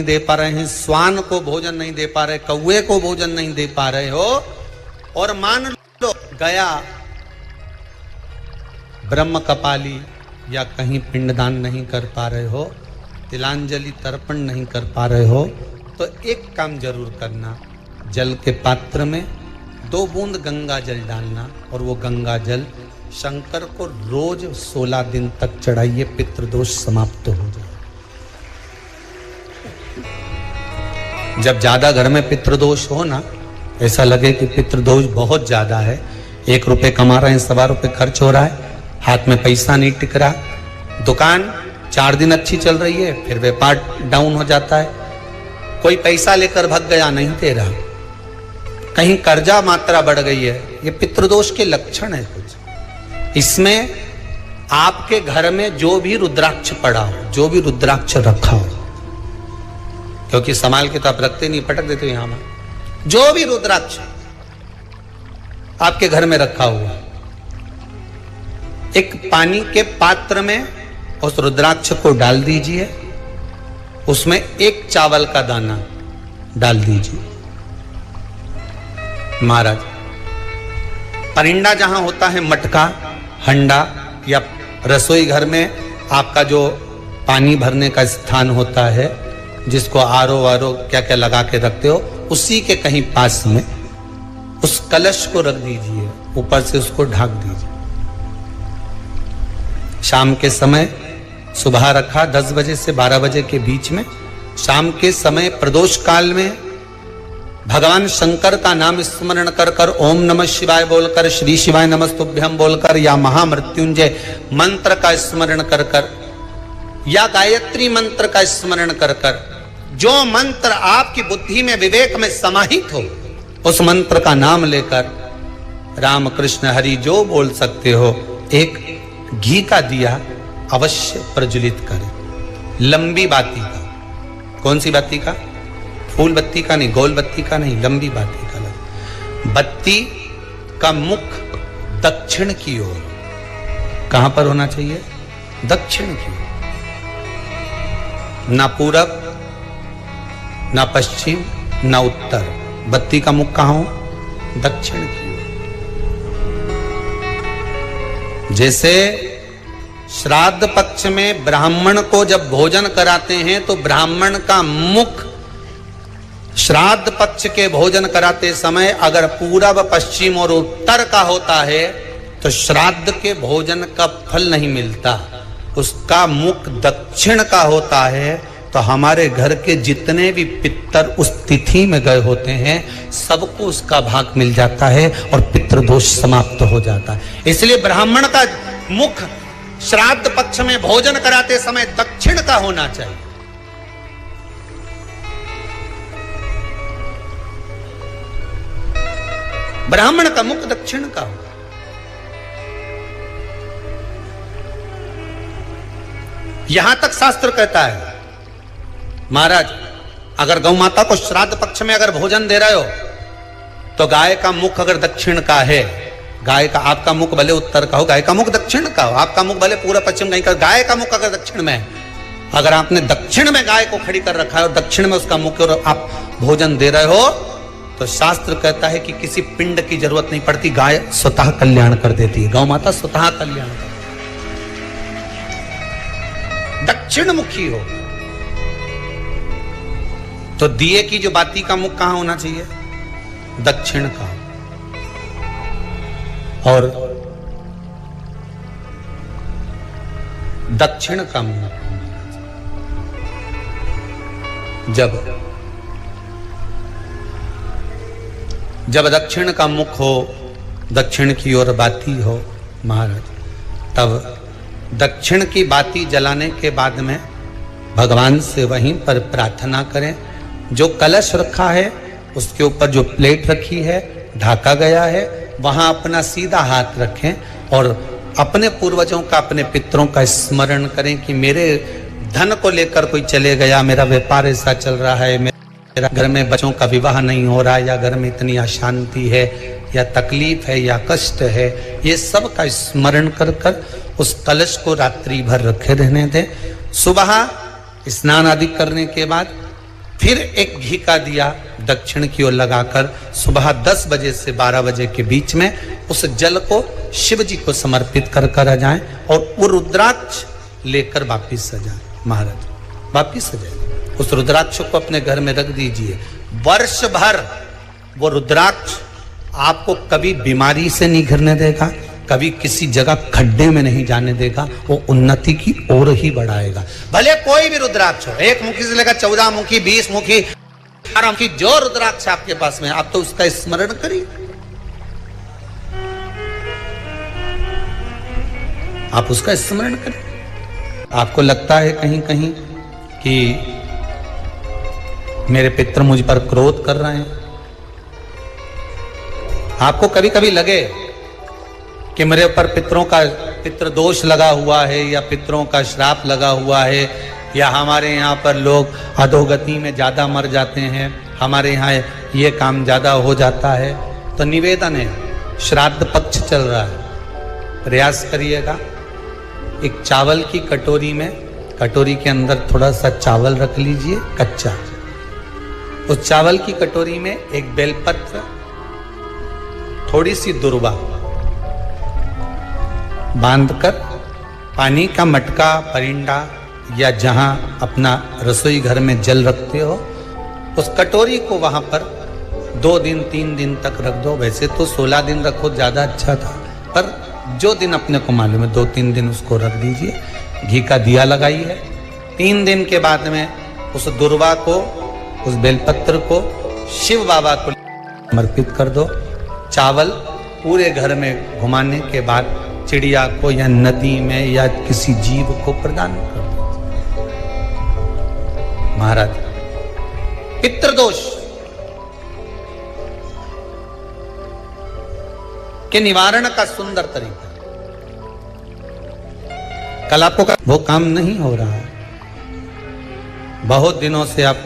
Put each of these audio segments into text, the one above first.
दे पा रहे हैं, स्वान को भोजन नहीं दे पा रहे, कौवे को भोजन नहीं दे पा रहे हो, और मान लो गया ब्रह्म कपाली या कहीं पिंडदान नहीं कर पा रहे हो, तिलांजलि तर्पण नहीं कर पा रहे हो, तो एक काम जरूर करना, जल के पात्र में 2 बूंद गंगा जल डालना और वो गंगा जल शंकर को रोज 16 दिन तक चढ़ाइए, पितृदोष समाप्त हो जाए। जब ज्यादा घर में पितृदोष हो ना, ऐसा लगे कि पितृदोष बहुत ज्यादा है, 1 रुपए कमा रहे हैं, 1.25 रुपए खर्च हो रहा है, हाथ में पैसा नहीं टिक रहा, दुकान 4 दिन अच्छी चल रही है, फिर व्यापार डाउन हो जाता है, कोई पैसा लेकर भग गया, नहीं दे रहा, कहीं कर्जा मात्रा बढ़ गई है, ये पितृदोष के लक्षण है कुछ। इसमें आपके घर में जो भी रुद्राक्ष पड़ा हो, जो भी रुद्राक्ष रखा हो, क्योंकि संभाल के तो आप रखते नहीं, पटक देते हो यहां में, जो भी रुद्राक्ष आपके घर में रखा हुआ, एक पानी के पात्र में उस रुद्राक्ष को डाल दीजिए, उसमें 1 चावल का दाना डाल दीजिए। महाराज, परिंदा जहां होता है, मटका, हंडा या रसोई घर में आपका जो पानी भरने का स्थान होता है, जिसको आरो वारो क्या क्या लगा के रखते हो, उसी के कहीं पास में उस कलश को रख दीजिए, ऊपर से उसको ढक दीजिए। शाम के समय, सुबह रखा 10 बजे से 12 बजे के बीच में, शाम के समय प्रदोष काल में भगवान शंकर का नाम स्मरण कर कर, ओम नमः शिवाय बोलकर, श्री शिवाय नमस्तुभ्यम बोलकर, या महामृत्युंजय मंत्र का स्मरण कर कर, या गायत्री मंत्र का स्मरण कर कर, जो मंत्र आपकी बुद्धि में, विवेक में समाहित हो, उस मंत्र का नाम लेकर राम कृष्ण हरि जो बोल सकते हो, एक घी का दिया अवश्य प्रज्वलित करें, लंबी बाती का। कौन सी बाती का? फूल बत्ती का नहीं, गोल बत्ती का नहीं, लंबी बाती का। बत्ती का मुख दक्षिण की ओर, कहां पर होना चाहिए? दक्षिण की ओर, ना पूरब, ना पश्चिम, ना उत्तर, बत्ती का मुख कहां हो? दक्षिण की ओर। जैसे श्राद्ध पक्ष में ब्राह्मण को जब भोजन कराते हैं तो ब्राह्मण का मुख श्राद्ध पक्ष के भोजन कराते समय अगर पूरब, पश्चिम और उत्तर का होता है तो श्राद्ध के भोजन का फल नहीं मिलता, उसका मुख दक्षिण का होता है, तो हमारे घर के जितने भी पितर उस तिथि में गए होते हैं सबको उसका भाग मिल जाता है और पितृदोष समाप्त हो जाता है। इसलिए ब्राह्मण का मुख श्राद्ध पक्ष में भोजन कराते समय दक्षिण का होना चाहिए। ब्राह्मण का मुख दक्षिण का हो। यहां तक शास्त्र कहता है, महाराज अगर गौ माता को श्राद्ध पक्ष में अगर भोजन दे रहे हो तो गाय का मुख अगर दक्षिण का है, गाय का, आपका मुख भले उत्तर का हो, गाय का मुख दक्षिण का हो, आपका मुख भले पूरा पश्चिम कहीं का, गाय का मुख अगर दक्षिण में है, अगर आपने दक्षिण में गाय को खड़ी कर रखा है और दक्षिण में उसका मुख और आप भोजन दे रहे हो, तो शास्त्र कहता है कि किसी पिंड की जरूरत नहीं पड़ती, गाय स्वतः कल्याण कर देती है, गौ माता स्वतः कल्याण कर, दक्षिण मुखी हो। तो दिए की जो बाती का मुख कहां होना चाहिए? दक्षिण का। और दक्षिण का मुख जब दक्षिण का मुख हो, दक्षिण की ओर बाती हो महाराज, तब दक्षिण की बाती जलाने के बाद में भगवान से वहीं पर प्रार्थना करें। जो कलश रखा है उसके ऊपर जो प्लेट रखी है, ढका गया है, वहां अपना सीधा हाथ रखें और अपने पूर्वजों का, अपने पितरों का स्मरण करें कि मेरे धन को लेकर कोई चले गया, मेरा व्यापार ऐसा चल रहा है, मेरा घर में बच्चों का विवाह नहीं हो रहा है, या घर में इतनी अशांति है या तकलीफ है या कष्ट है, ये सब का स्मरण कर कर उस कलश को रात्रि भर रखे रहने दें। सुबह स्नान आदि करने के बाद फिर एक घी का दिया दक्षिण की ओर लगाकर सुबह 10 बजे से 12 बजे के बीच में उस जल को शिव जी को समर्पित कर आ जाएं और वो रुद्राक्ष लेकर वापिस आ जाएं। महाराज वापिस आ जाए, उस रुद्राक्ष को अपने घर में रख दीजिए। वर्ष भर वो रुद्राक्ष आपको कभी बीमारी से नहीं घिरने देगा, कभी किसी जगह खड्डे में नहीं जाने देगा, वो उन्नति की ओर ही बढ़ाएगा। भले कोई भी रुद्राक्ष हो, 1 मुखी से लेकर 14 मुखी, 20 मुखी, 18 मुखी, जो रुद्राक्ष आपके पास में, आप तो उसका स्मरण करिए। आप उसका स्मरण करिए। आपको लगता है कहीं कहीं कि मेरे पितर मुझ पर क्रोध कर रहे हैं, आपको कभी कभी लगे कि मेरे ऊपर पितृ दोष लगा हुआ है या पितरों का श्राप लगा हुआ है, या हमारे यहाँ पर लोग अधोगति में ज्यादा मर जाते हैं, हमारे यहाँ ये काम ज्यादा हो जाता है, तो निवेदन है, श्राद्ध पक्ष चल रहा है, प्रयास करिएगा। एक चावल की कटोरी में, कटोरी के अंदर थोड़ा सा चावल रख लीजिए कच्चा, उस चावल की कटोरी में एक बेलपत्र, थोड़ी सी दुर्वा बांधकर पानी का मटका, परिंडा या जहां अपना रसोई घर में जल रखते हो, उस कटोरी को वहां पर 2 दिन 3 दिन तक रख दो। वैसे तो 16 दिन रखो ज्यादा अच्छा था, पर जो दिन अपने को मालूम है 2-3 दिन उसको रख दीजिए। घी का दिया लगाइए। 3 दिन के बाद में उस दुर्वा को, उस बेलपत्र को शिव बाबा को समर्पित कर दो। चावल पूरे घर में घुमाने के बाद चिड़िया को या नदी में या किसी जीव को प्रदान कर दो। महाराज पितृदोष के निवारण का सुंदर तरीका। कल आपको वो काम नहीं हो रहा है, बहुत दिनों से आप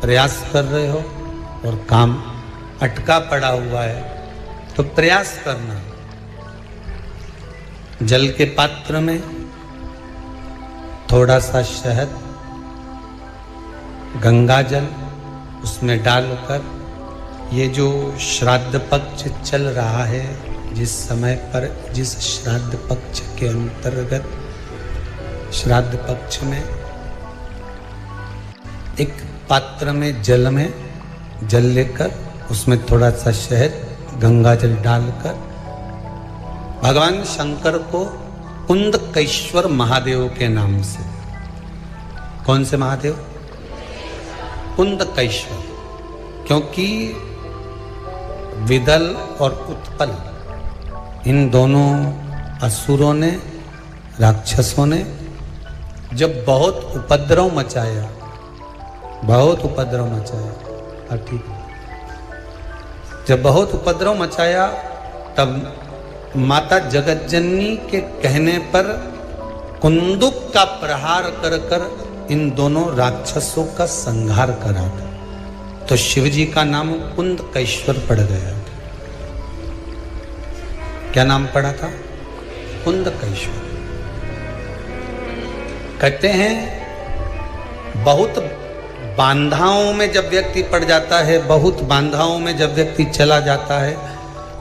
प्रयास कर रहे हो और काम अटका पड़ा हुआ है, तो प्रयास करना। जल के पात्र में थोड़ा सा शहद, गंगा जल उसमें डालकर, ये जो श्राद्ध पक्ष चल रहा है, जिस समय पर, जिस श्राद्ध पक्ष के अंतर्गत, श्राद्ध पक्ष में एक पात्र में जल लेकर उसमें थोड़ा सा शहद, गंगा जल डालकर भगवान शंकर को कुंदकेश्वर महादेव के नाम से, कौन से महादेव? कुंदकेश्वर, क्योंकि विदल और उत्पल इन दोनों असुरों ने, राक्षसों ने जब बहुत उपद्रव मचाया, ठीक, जब बहुत उपद्रव मचाया, तब माता जगतजननी के कहने पर कुंदुक का प्रहार कर इन दोनों राक्षसों का संहार करा था। तो शिव जी का नाम कुंदकेश्वर पड़ गया। क्या नाम पड़ा था? कुंदकेश्वर। कहते हैं बहुत बांधाओं में जब व्यक्ति पड़ जाता है, बहुत बांधाओं में जब व्यक्ति चला जाता है,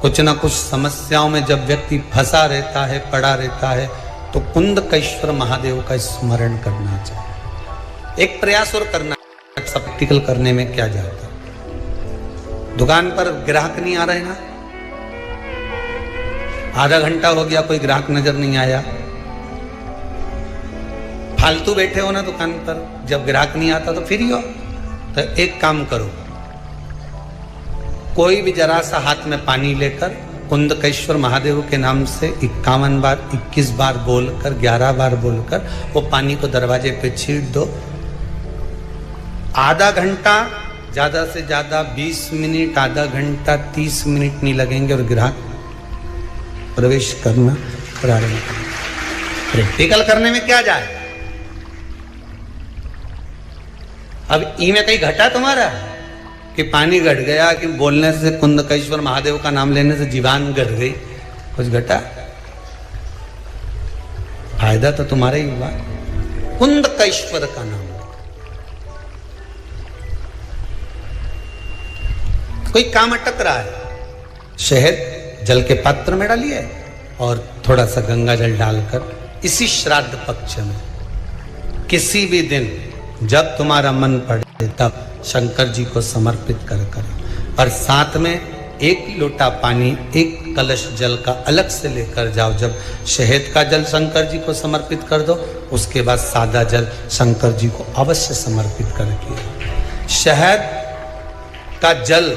कुछ ना कुछ समस्याओं में जब व्यक्ति फंसा रहता है, पड़ा रहता है, तो कुंदकेश्वर महादेव का स्मरण करना चाहिए। एक प्रयास और करना। प्रैक्टिकल करने में क्या जाता? दुकान पर ग्राहक नहीं आ रहे ना, आधा घंटा हो गया, कोई ग्राहक नजर नहीं आया, फालतू बैठे हो ना दुकान पर, जब ग्राहक नहीं आता तो फ्री हो, तो एक काम करो, कोई भी जरा सा हाथ में पानी लेकर कुंदकेश्वर महादेव के नाम से 51 बार, 21 बार बोलकर, 11 बार बोलकर वो पानी को दरवाजे पे छीट दो। आधा घंटा, ज्यादा से ज्यादा 20 मिनट, आधा घंटा 30 मिनट नहीं लगेंगे और ग्राहक प्रवेश करना प्रारंभ करें। प्रैक्टिकल करने में क्या जाए? अब ई में कहीं घटा तुम्हारा कि पानी घट गया, कि बोलने से, कुंदकेश्वर महादेव का नाम लेने से जीवान घट गई, कुछ घटा? फायदा तो तुम्हारा ही हुआ। कुंदकेश्वर का नाम, कोई काम अटक रहा है, शहद जल के पात्र में डालिए और थोड़ा सा गंगा जल डालकर इसी श्राद्ध पक्ष में किसी भी दिन जब तुम्हारा मन पड़े तब शंकर जी को समर्पित कर और साथ में 1 लोटा पानी 1 कलश जल का अलग से लेकर जाओ। जब शहद का जल शंकर जी को समर्पित कर दो, उसके बाद सादा जल शंकर जी को अवश्य समर्पित करके। शहद का जल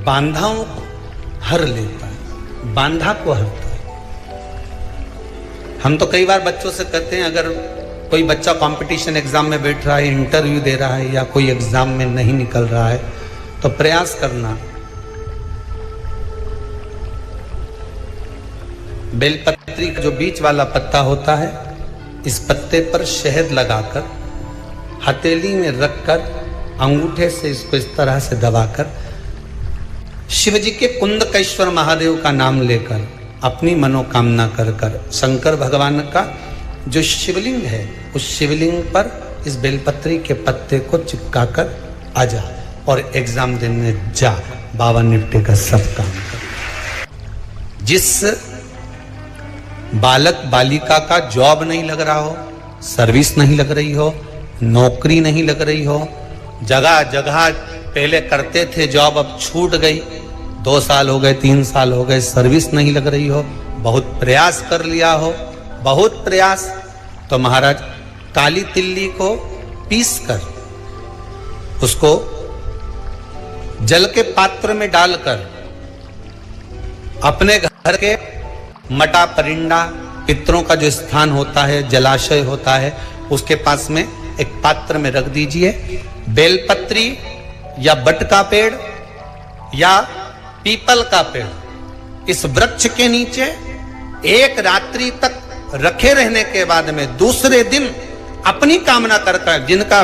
बांधाओं को हर लेता है, बांधा को हरता है। हम तो कई बार बच्चों से कहते हैं, अगर कोई बच्चा कंपटीशन एग्जाम में बैठ रहा है, इंटरव्यू दे रहा है या कोई एग्जाम में नहीं निकल रहा है, तो प्रयास करना बेलपत्री का जो बीच वाला पत्ता होता है, इस पत्ते पर शहद लगाकर हथेली में रखकर अंगूठे से इसको इस तरह से दबाकर शिव जी के कुंदकेश्वर महादेव का नाम लेकर अपनी मनोकामना कर कर शंकर भगवान का जो शिवलिंग है, उस शिवलिंग पर इस बेलपत्री के पत्ते को चिपका कर आ जा और एग्जाम देने जा, बाबा निपटेगा सब काम कर। जिस बालक बालिका का जॉब नहीं लग रहा हो, सर्विस नहीं लग रही हो, नौकरी नहीं लग रही हो, जगह जगह पहले करते थे जॉब, अब छूट गई, 2 साल हो गए, 3 साल हो गए, सर्विस नहीं लग रही हो, बहुत प्रयास कर लिया हो, बहुत प्रयास, तो महाराज काली तिल्ली को पीस कर उसको जल के पात्र में डालकर अपने घर के मटा परिंडा पितरों का जो स्थान होता है, जलाशय होता है, उसके पास में एक पात्र में रख दीजिए। बेलपत्री या बट का पेड़ या पीपल का पेड़, इस वृक्ष के नीचे 1 रात्रि तक रखे रहने के बाद में दूसरे दिन अपनी कामना करकर, जिनका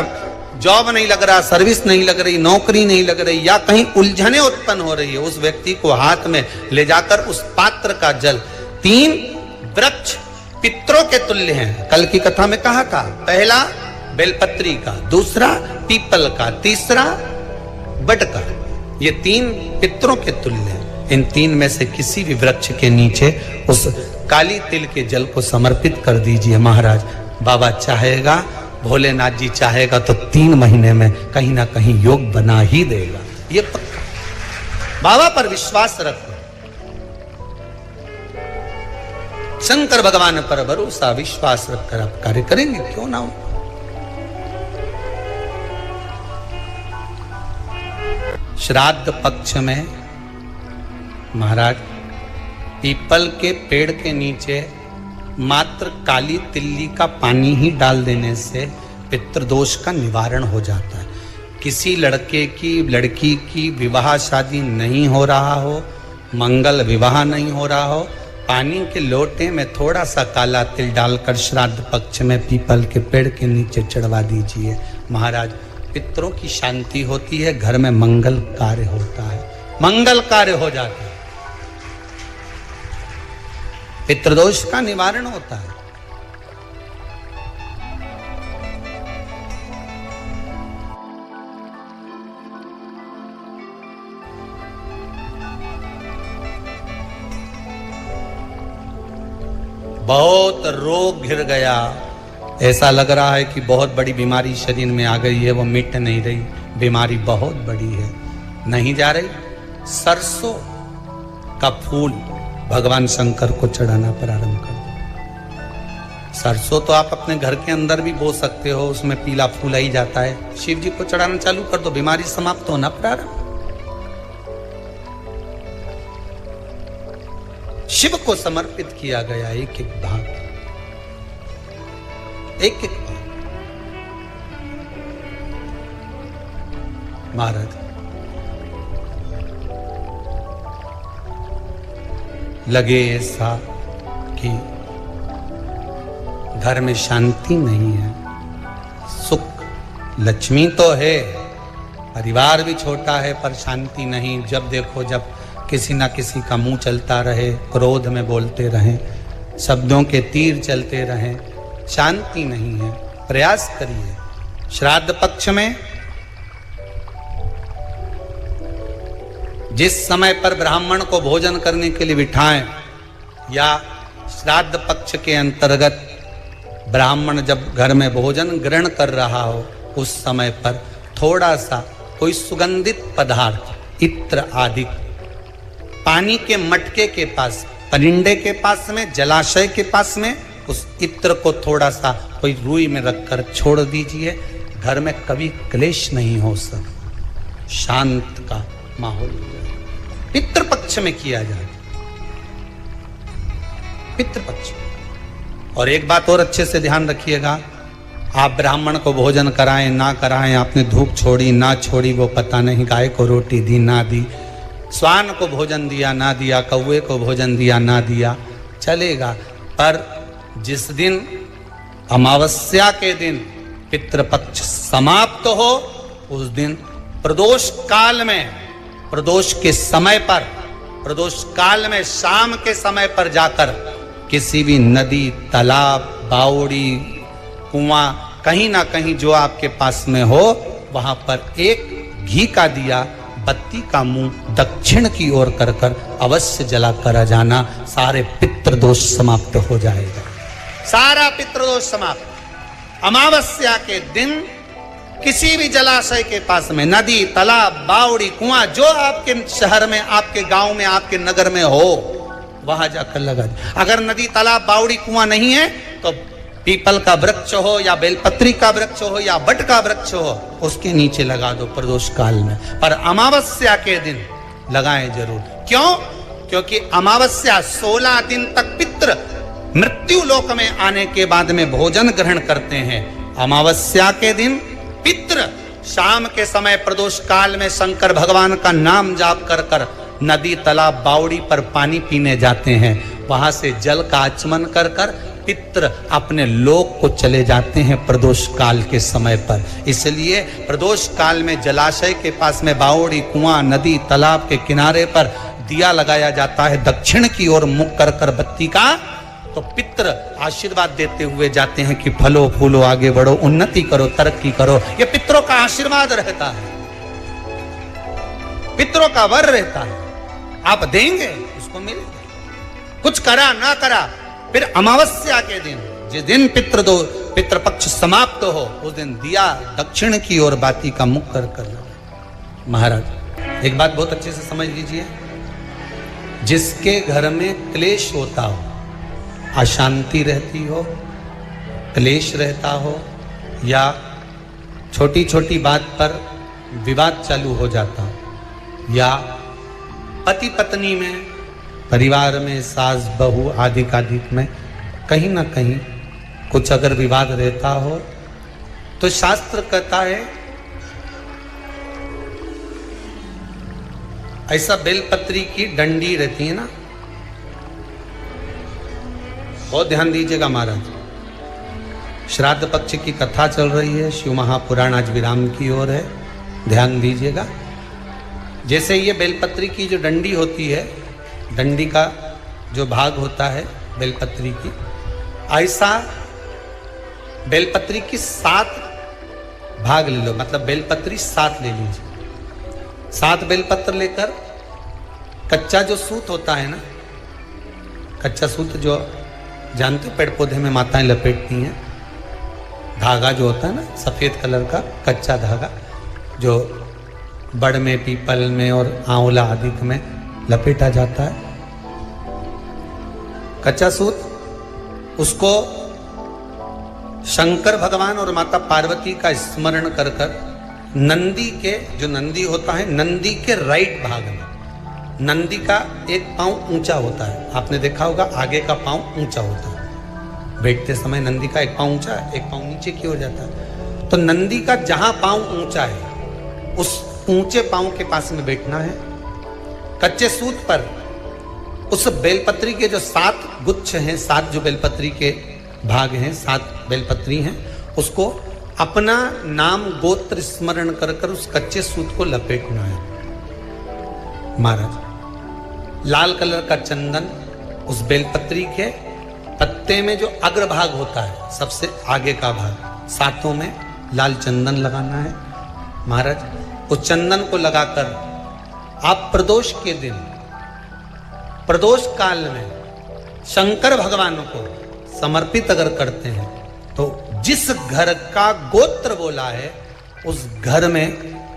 जॉब नहीं लग रहा, सर्विस नहीं लग रही, नौकरी नहीं लग रही या कहीं उलझने उत्पन्न हो रही है, उस व्यक्ति को हाथ में ले जाकर उस पात्र का जल 3 वृक्ष पितरों के तुल्य हैं। कल की कथा में कहा था, पहला बेलपत्री का, दूसरा पीपल का, तीसरा बट का, ये 3 पितरों के तुल्य हैं। इन 3 में से किसी भी वृक्ष के नीचे उस काली तिल के जल को समर्पित कर दीजिए महाराज। बाबा चाहेगा, भोलेनाथ जी चाहेगा तो 3 महीने में कहीं ना कहीं योग बना ही देगा, ये पक्का। बाबा पर विश्वास रखो, शंकर भगवान पर भरोसा विश्वास रखकर आप कार्य करेंगे, क्यों ना हो। श्राद्ध पक्ष में महाराज पीपल के पेड़ के नीचे मात्र काली तिल्ली का पानी ही डाल देने से पितृदोष का निवारण हो जाता है। किसी लड़के की लड़की की विवाह शादी नहीं हो रहा हो, मंगल विवाह नहीं हो रहा हो, पानी के लोटे में थोड़ा सा काला तिल डालकर श्राद्ध पक्ष में पीपल के पेड़ के नीचे चढ़वा दीजिए महाराज। पितरों की शांति होती है, घर में मंगल कार्य होता है, मंगल कार्य हो जाता है, पितृदोष का निवारण होता है। बहुत रोग घिर गया, ऐसा लग रहा है कि बहुत बड़ी बीमारी शरीर में आ गई है, वो मिट नहीं रही, बीमारी बहुत बड़ी है, नहीं जा रही। सरसों का फूल भगवान शंकर को चढ़ाना प्रारंभ कर दो। सरसों तो आप अपने घर के अंदर भी बो सकते हो, उसमें पीला फूल ही जाता है, शिव जी को चढ़ाना चालू कर दो, बीमारी समाप्त होना प्रारंभ। शिव को समर्पित किया गया एक एक भाग, एक एक भाग। महाराज लगे ऐसा कि घर में शांति नहीं है, सुख लक्ष्मी तो है, परिवार भी छोटा है पर शांति नहीं। जब देखो जब किसी ना किसी का मुंह चलता रहे, क्रोध में बोलते रहें, शब्दों के तीर चलते रहें, शांति नहीं है। प्रयास करिए श्राद्ध पक्ष में जिस समय पर ब्राह्मण को भोजन करने के लिए बिठाएं या श्राद्ध पक्ष के अंतर्गत ब्राह्मण जब घर में भोजन ग्रहण कर रहा हो, उस समय पर थोड़ा सा कोई सुगंधित पदार्थ, इत्र आदि, पानी के मटके के पास, परिंडे के पास में, जलाशय के पास में उस इत्र को थोड़ा सा कोई रुई में रखकर छोड़ दीजिए। घर में कभी क्लेश नहीं हो सकता, शांत का माहौल पितृपक्ष में किया जाए, पितृपक्ष। और एक बात और अच्छे से ध्यान रखिएगा, आप ब्राह्मण को भोजन कराएं ना कराएं, आपने धूप छोड़ी ना छोड़ी वो पता नहीं, गाय को रोटी दी ना दी, स्वान को भोजन दिया ना दिया, कौवे को भोजन दिया ना दिया, चलेगा। पर जिस दिन अमावस्या के दिन पितृपक्ष समाप्त हो, उस दिन प्रदोष काल में, प्रदोष के समय पर, प्रदोष काल में शाम के समय पर जाकर किसी भी नदी, तालाब, बावड़ी, कुआं, कहीं ना कहीं जो आपके पास में हो, वहां पर एक घी का दिया, बत्ती का मुंह दक्षिण की ओर कर कर अवश्य जला कर जाना। सारे पितृदोष समाप्त हो जाएगा, सारा पितृदोष समाप्त। अमावस्या के दिन किसी भी जलाशय के पास में, नदी, तालाब, बावड़ी, कुआं, जो आपके शहर में, आपके गांव में, आपके नगर में हो, वहां जाकर लगा दे। अगर नदी, तालाब, बावड़ी, कुआं नहीं है तो पीपल का वृक्ष हो या बेलपत्री का वृक्ष हो या बट का वृक्ष हो, उसके नीचे लगा दो प्रदोष काल में। पर अमावस्या के दिन लगाएं जरूर। क्यों? क्योंकि अमावस्या 16 दिन तक पितृ मृत्यु लोक में आने के बाद में भोजन ग्रहण करते हैं। अमावस्या के दिन पितृ शाम के समय प्रदोष काल में शंकर भगवान का नाम जाप कर कर नदी, तालाब, बावड़ी पर पानी पीने जाते हैं। वहां से जल का आचमन कर कर पितृ अपने लोक को चले जाते हैं प्रदोष काल के समय पर। इसलिए प्रदोष काल में जलाशय के पास में, बावड़ी, कुआं, नदी, तालाब के किनारे पर दिया लगाया जाता है दक्षिण की ओर मुख कर कर बत्ती का। तो पितृ आशीर्वाद देते हुए जाते हैं कि फलो फूलो, आगे बढ़ो, उन्नति करो, तरक्की करो। ये पितरों का आशीर्वाद रहता है, पितरों का वर रहता है। आप देंगे उसको मिलेगा, कुछ करा ना करा। फिर अमावस्या के दिन, जिस दिन पितृपक्ष समाप्त हो, उस दिन दिया दक्षिण की ओर बाती का मुख कर कर लगा। महाराज एक बात बहुत अच्छे से समझ लीजिए, जिसके घर में क्लेश होता हो, अशांति रहती हो, क्लेश रहता हो, या छोटी छोटी बात पर विवाद चालू हो जाता हो, या पति पत्नी में, परिवार में, सास बहू आदि कादिक में कहीं ना कहीं कुछ अगर विवाद रहता हो, तो शास्त्र कहता है ऐसा बेलपत्री की डंडी रहती है ना, बहुत ध्यान दीजिएगा महाराज। श्राद्ध पक्ष की कथा चल रही है, शिव महापुराण आज विराम की ओर है, ध्यान दीजिएगा। जैसे ये बेलपत्री की जो डंडी होती है, डंडी का जो भाग होता है बेलपत्री की, ऐसा बेलपत्री की 7 भाग ले लो, मतलब बेलपत्री 7 ले लीजिए। 7 बेलपत्र लेकर कच्चा जो सूत होता है ना, कच्चा सूत जो जानते हो पेड़ पौधे में माताएं लपेटती हैं, धागा जो होता है ना सफेद कलर का कच्चा धागा, जो बड़ में, पीपल में और आंवला आदि में लपेटा जाता है, कच्चा सूत, उसको शंकर भगवान और माता पार्वती का स्मरण कर कर नंदी के, जो नंदी होता है, नंदी के राइट भाग में, नंदी का एक पांव ऊंचा होता है, आपने देखा होगा आगे का पांव ऊंचा होता है, बैठते समय नंदी का एक पांव ऊंचा है, एक पांव नीचे की ओर जाता है। तो नंदी का जहां पांव ऊंचा है, उस ऊंचे पांव के पास में बैठना है। कच्चे सूत पर उस बेलपत्री के जो 7 गुच्छ हैं, 7 जो बेलपत्री के भाग हैं, 7 बेलपत्री हैं, उसको अपना नाम गोत्र स्मरण कर कर उस कच्चे सूत को लपेटना है। महाराज लाल कलर का चंदन उस बेलपत्री के पत्ते में जो अग्रभाग होता है, सबसे आगे का भाग, 7 में लाल चंदन लगाना है। महाराज उस चंदन को लगाकर आप प्रदोष के दिन, प्रदोष काल में शंकर भगवान को समर्पित अगर करते हैं तो जिस घर का गोत्र बोला है उस घर में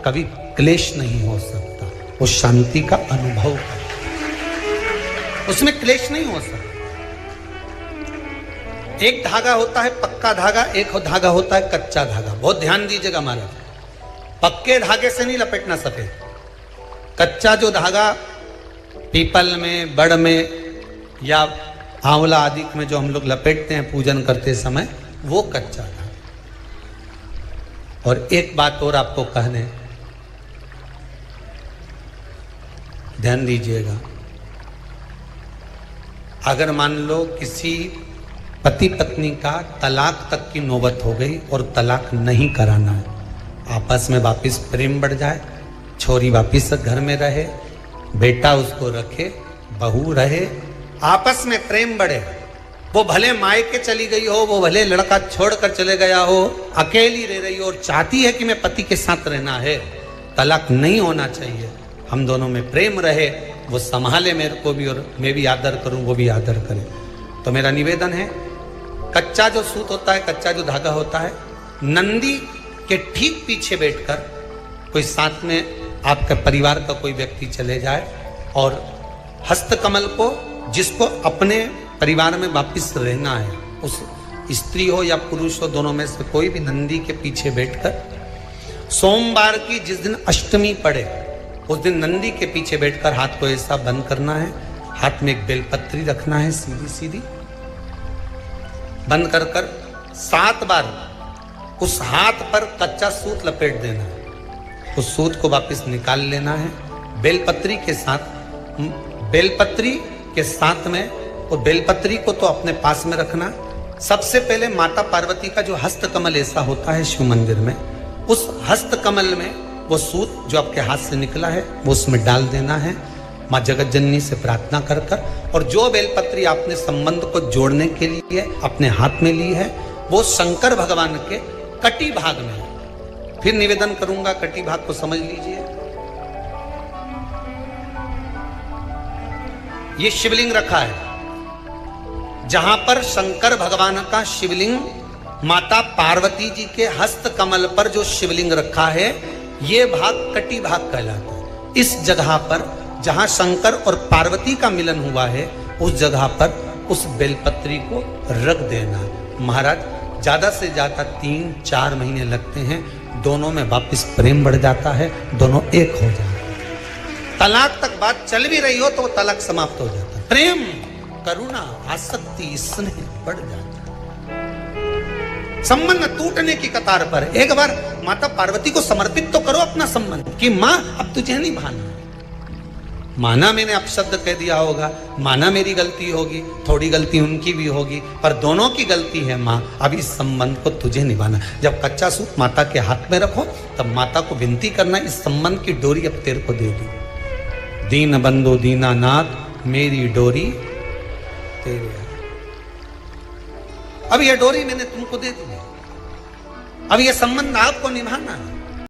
कभी क्लेश नहीं हो सकता, वो शांति का अनुभव करता, उसमें क्लेश नहीं हो सकता। एक धागा होता है पक्का धागा, एक धागा होता है कच्चा धागा। बहुत ध्यान दीजिएगा महाराज, पक्के धागे से नहीं लपेटना सफेद। कच्चा जो धागा पीपल में, बड़ में या आंवला आदि में जो हम लोग लपेटते हैं पूजन करते समय, वो कच्चा धागा। और एक बात और आपको कहने, ध्यान दीजिएगा, अगर मान लो किसी पति पत्नी का तलाक तक की नौबत हो गई और तलाक नहीं कराना है, आपस में वापिस प्रेम बढ़ जाए, छोरी वापिस घर में रहे, बेटा उसको रखे, बहू रहे, आपस में प्रेम बढ़े, वो भले मायके चली गई हो, वो भले लड़का छोड़कर चले गया हो, अकेली रह रही हो और चाहती है कि मैं पति के साथ रहना है, तलाक नहीं होना चाहिए, हम दोनों में प्रेम रहे, वो संभाले मेरे को भी और मैं भी आदर करूं, वो भी आदर करे। तो मेरा निवेदन है, कच्चा जो सूत होता है, कच्चा जो धागा होता है, नंदी के ठीक पीछे बैठकर कोई साथ में आपके परिवार का कोई व्यक्ति चले जाए और हस्तकमल को, जिसको अपने परिवार में वापिस रहना है, उस स्त्री हो या पुरुष हो, दोनों में से कोई भी नंदी के पीछे बैठकर सोमवार की जिस दिन अष्टमी पड़े उस दिन नंदी के पीछे बैठकर हाथ को ऐसा बंद करना है, हाथ में एक बेलपत्री रखना है, सीधी सीधी बंद कर कर 7 बार उस हाथ पर कच्चा सूत लपेट देना है, उस सूत को वापस निकाल लेना है बेलपत्री के साथ। बेलपत्री के साथ में, और बेलपत्री को तो अपने पास में रखना। सबसे पहले माता पार्वती का जो हस्तकमल ऐसा होता है शिव मंदिर में, उस हस्तकमल में वो सूत जो आपके हाथ से निकला है वो उसमें डाल देना है, माँ जगत जननी से प्रार्थना कर कर। और जो बेलपत्री आपने संबंध को जोड़ने के लिए अपने हाथ में ली है वो शंकर भगवान के कटी भाग में है। फिर निवेदन करूंगा, कटी भाग को समझ लीजिए। ये शिवलिंग रखा है, जहां पर शंकर भगवान का शिवलिंग, माता पार्वती जी के हस्त कमल पर जो शिवलिंग रखा है, ये भाग कटी भाग कहलाता है। इस जगह पर जहां शंकर और पार्वती का मिलन हुआ है, उस जगह पर उस बेलपत्री को रख देना। महाराज ज्यादा से ज्यादा 3-4 महीने लगते हैं, दोनों में वापस प्रेम बढ़ जाता है, दोनों एक हो जाते हैं। तलाक तक बात चल भी रही हो तो तलाक समाप्त हो जाता है। प्रेम, करुणा, आसक्ति, स्नेह बढ़ जाता है। संबंध टूटने की कतार पर एक बार माता पार्वती को समर्पित तो करो अपना संबंध कि मां अब तुझे नहीं भाना। माना मैंने अपशब्द कह दिया होगा, माना मेरी गलती होगी, थोड़ी गलती उनकी भी होगी, पर दोनों की गलती है मां, अब इस संबंध को तुझे निभाना। जब कच्चा सूत माता के हाथ में रखो तब माता को विनती करना, इस संबंध की डोरी अब तेरे को दे दी। दीन बंधु दीनानाथ मेरी डोरी तेरे, अब यह डोरी मैंने तुमको दे दी, अब यह संबंध आपको निभाना है।